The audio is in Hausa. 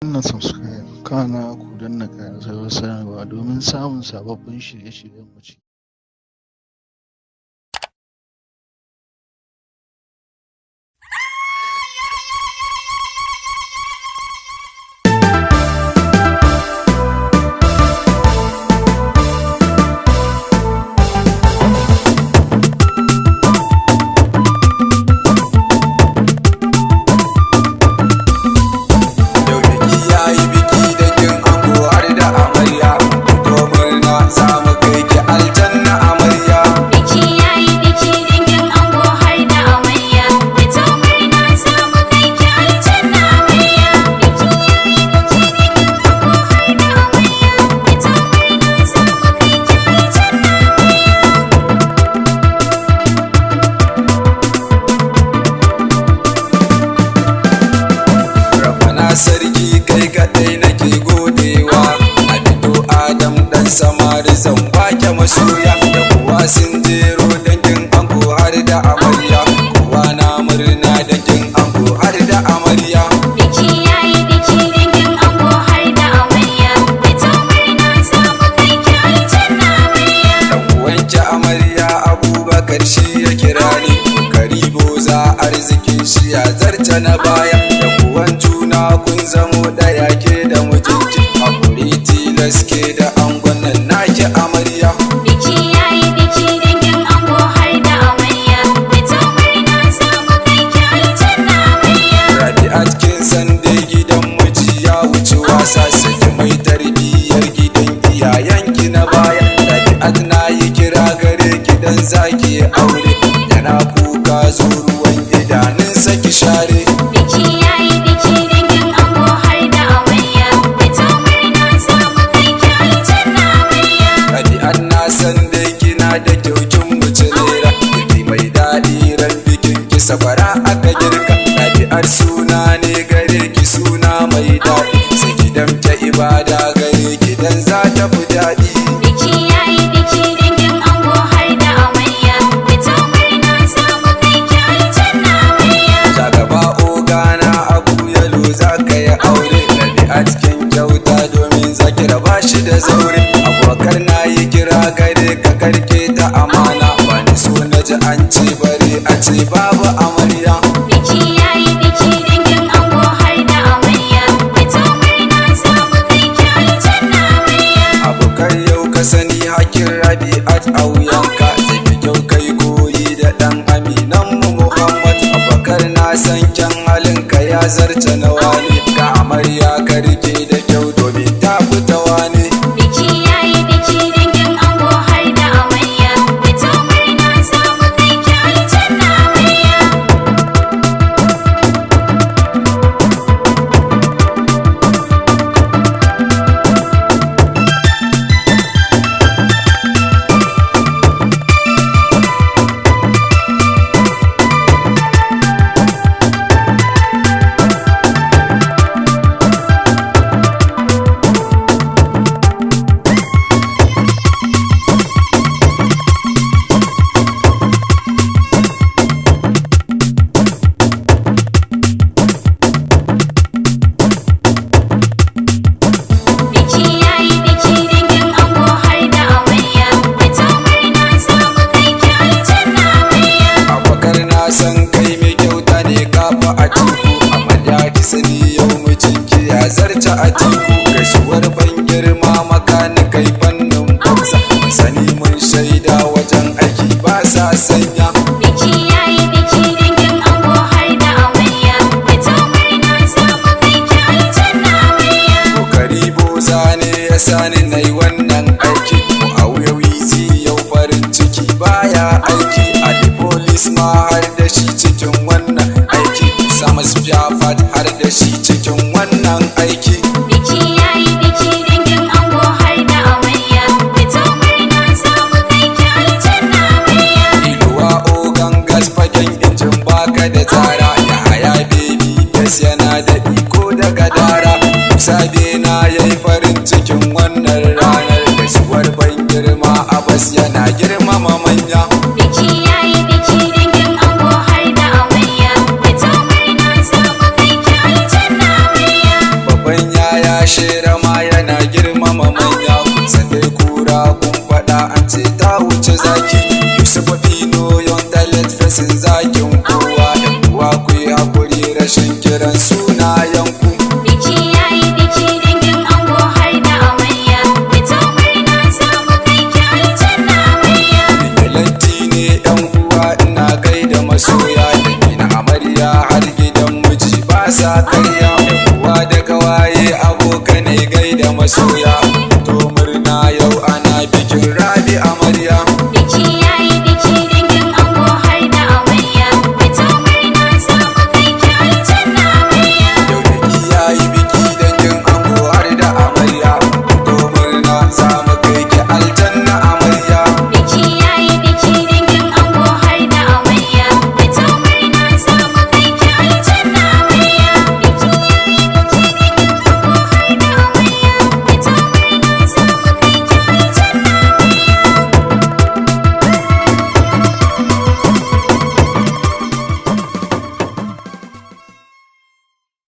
danna subscribe kana ku danna ƙararrawar sanarwa domin samun sababbin shirye-shiryen mu. Sarki kai kadai nake godewa, a fito Adam dan samari zan bake masoya, da kowa sun jero dangin ango har da amarya, kowa na murna dangin ango har da amarya. Biki yayi biki dangin ango har da amarya, fito murna samu kai ki aljanna amarya. Dan uwanki amarya Abubakar shi ya kira ni, Karibo za arzikin shi ya zarta na baya, da kuwan juna kun zamo daya ke da mijinki, hakuri tilas ke da angon nan naki amarya. Biki yayi biki dangin ango har da amarya, fito murna samu kai ki aljanna amarya. Rabi'at kin san dai gidan miji ya wuce wasa, saki mai tarbiyyar gidan iyayenki na baya. Rabi'at na yi kira gare ki dan zaki aure, yana kuka zo ruwan idanunsa ki share. Biki yayi biki dangin ango har da amarya, fito murna samu kai ki aljanna amarya. Rabi'at na san dai kina da kyau kin wuce lera, girki mai daɗi ran bikin ki safara aka girka. Rabi'at suna ne gare ki suna mai daɗi, sai ki damta ibada gare ki dan za ta fi daɗi. Biki yayi biki dangin ango har da amarya, fito murna samu kai ki aljanna amarya. Shagaba ogana Abu Yalo za ka yi aure, Rabi'at kin kyauta domin za ki raba shi da zaure. Abubakar na yi kira gare ka karke ta amana, bani so na ji an ce bare a ce babu amarya. Biki yayi biki dangin ango har da amarya, fito murna samu kai ki aljanna amarya. Abubakar yau ka sani hakin Rabi'at a wuyanka, zai fi kyau kai koyi da ɗan aminan mu Muhammad. Abubakar na san kyan halinka ya zarta na wani, ga amarya ka rike da kyau domin ta fita wani. Biki yayi biki dangin ango har da amarya, fito murna samu kai ki aljanna amarya. Biki yayi biki dangin ango har da amarya, fito murna samu kai ki aljanna amarya. Abubakar na san kai mai kyauta ne kafa a tiku, amarya ki sani yau mijinki ya zarta a tiku. Gaisuwar ban girma makani kai fannin boksa, mun sani mun shaida wajen aiki ba sa sanya. Biki yayi biki dangin ango har da amarya, fito murna samu kai ki aljanna amarya. Kokari boza ne ya sani na yi wannan aiki, mu auyawi yau farin ciki baya aiki. Ali police ma har da shi cikin wannan aiki, sama Jafat har da shi cikin wannan aiki. Biki yayi biki dangin ango har da amarya, fito murna samu kai ki aljanna amarya. Iluwa ogan gas fagen injin baka da tsara, ya haya baby gas yana da iko da gadara. Musa bena yayi farin cikin wannan ranar, gaisuwar ban girma Abbas yana girmama manya. Biki yayi biki dangin ango har da amarya, fito murna samu kai ki aljanna amarya. Babban ya shera ma yana girmama manya. Kun san dai kura kun faɗa an ce ta wuce zaki. Yusuf Fino yon talent fesin zakin kowa. Yan uwa ku yi hakuri rashin kiran sunayen ku. Biki yayi biki dangin ango har da amarya. Fito murna za mu kai ki aljanna amarya. Latti ne yan uwa ina gaida masoya. Dangin amarya har gidan miji ba sa karya. Yan uwa da kawaye abokanai gaida masoya.